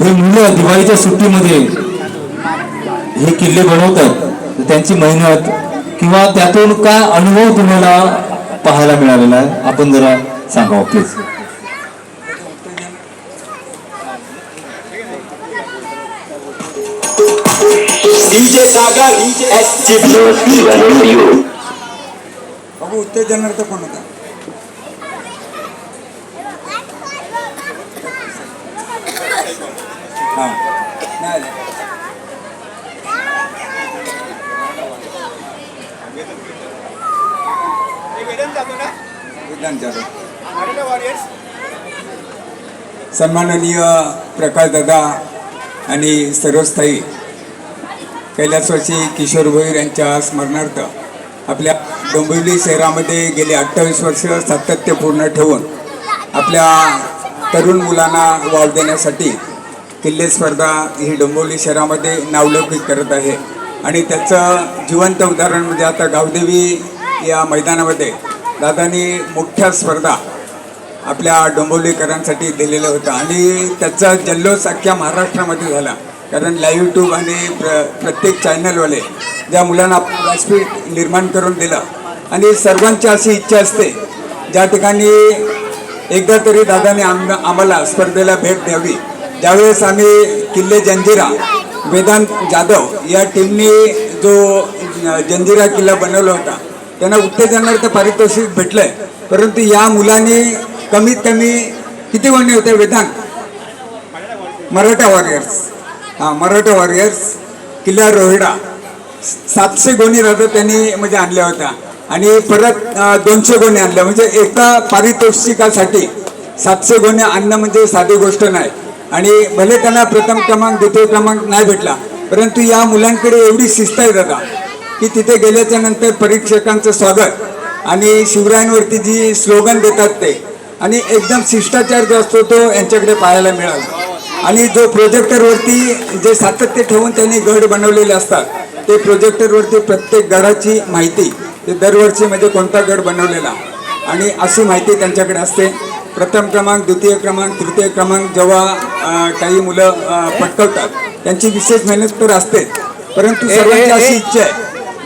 हे मुलं दिवाळीच्या सुट्टीमध्ये हे किल्ले बनवतात, तर त्यांची मेहनत किंवा त्यातून काय अनुभव तुम्हाला पाहायला मिळालेला आहे, आपण जरा सांगावं प्लीज. बाबू उत्तेजनार्थ कोण होता? हा नाही सन्माननीय प्रकाश दादा आणि सर्वस्थायी कैलासवासी किशोर भोईर यांच्या स्मरणार्थ आपल्या डोंबिवली शहरामध्ये गेली 28 वर्ष सातत्य पूर्ण ठेवून आपल्या तरुण मुलांना वाव देण्यासाठी किल्ले स्पर्धा ही डोंबिवली शहरामध्ये नावलौकिक करत आहे. आणि त्याचं जिवंत उदाहरण म्हणजे आता गावदेवी या मैदानामध्ये दादांनी मोठ्या स्पर्धा आपल्या डोंबिवलीकरांसाठी दिलेलं होतं आणि त्याचा जल्लोष अख्ख्या महाराष्ट्रामध्ये झाला. कारण लाईव्ह ट्यूब आणि प्रत्येक चॅनलवाले ज्या मुलांना व्यासपीठ निर्माण करून दिलं आणि सर्वांची अशी इच्छा असते ज्या ठिकाणी एकदा तरी दादाने आम्हाला स्पर्धेला भेट द्यावी. ज्यावेळेस आम्ही किल्ले जंजिरा वेदांत जाधव या टीमने जो जंजिरा किल्ला बनवला होता त्यांना उत्तेजनार्थ पारितोषिक भेटलंय. परंतु या मुलांनी कमीत कमी किती गोणी होते वेदांत? मराठा वॉरियर्स, मराठा वॉरियर्स किल्ला रोहिडा 700 गोणी राहतं त्यांनी म्हणजे आणल्या होत्या आणि परत 200 गोणी आणल्या. म्हणजे एका पारितोषिकासाठी 700 गोण्या आणणं म्हणजे साधी गोष्ट नाही. आणि भले त्यांना प्रथम क्रमांक द्वितीय क्रमांक नाही भेटला, परंतु या मुलांकडे एवढी शिस्त आहे दादा की तिथे गेल्याच्या नंतर परीक्षकांचं स्वागत आणि शिवरायांवरती जी स्लोगन देतात ते आणि एकदम शिष्टाचार जो असतो तो यांच्याकडे पाहायला मिळाला. आणि जो प्रोजेक्टरवरती जे सातत्य ठेवून त्यांनी गड बनवलेले असतात ते प्रोजेक्टरवरती प्रत्येक गडाची माहिती ते दरवर्षी म्हणजे कोणता गड बनवलेला आणि अशी माहिती त्यांच्याकडे असते. प्रथम क्रमांक द्वितीय क्रमांक तृतीय क्रमांक जेव्हा काही मुलं पटकवतात त्यांची विशेष मेहनत तर असते. परंतु सर्वांची अशी इच्छा आहे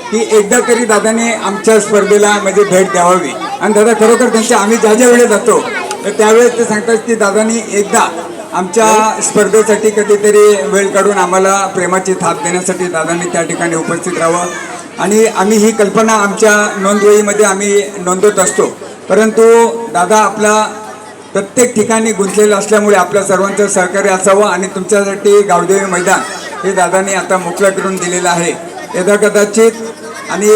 की एकदा तरी दादाने आमच्या स्पर्धेला म्हणजे भेट द्यावी. आणि दादा खरोखर त्यांच्या आम्ही ज्या ज्या वेळेस जातो तर त्यावेळेस ते सांगतात की दादानी एकदा आमच्या स्पर्धेसाठी कधीतरी वेळ काढून आम्हाला प्रेमाची थाप देण्यासाठी दादांनी त्या ठिकाणी उपस्थित राहावं. आणि आम्ही ही कल्पना आमच्या नोंदवहीमध्ये आम्ही नोंदवत असतो. परंतु दादा आपला प्रत्येक ठिकाणी गुंतलेलं असल्यामुळे आपल्या सर्वांचं सहकार्य असावं आणि तुमच्यासाठी गावदेवी मैदान हे दादांनी आता मोकळं करून दिलेलं आहे. यदा कदाचित आणि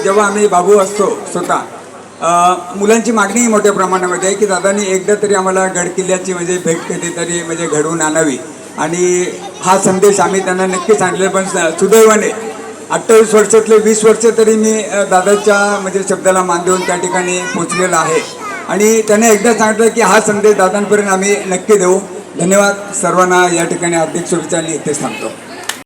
जेव्हा आम्ही बाबू असतो स्वतः मुलांची मागणी मोठ्या प्रमाणामध्ये आहे की दादांनी एकदा तरी आम्हाला गडकिल्ल्याची म्हणजे भेट कधीतरी म्हणजे घडवून आणावी. आणि हा संदेश आम्ही त्यांना नक्कीच आणले. पण सुदैवाने 28 वर्षातले 20 वर्ष तरी मी दादाच्या म्हणजे शब्दाला मान देऊन त्या ठिकाणी पोचलेला आहे. आणि त्याने एकदा सांगितलं की हा संदेश दादांपर्यंत आम्ही नक्की देऊ. धन्यवाद सर्वांना. या ठिकाणी हार्दिक शुभेच्छा आणि इथेच थांबतो.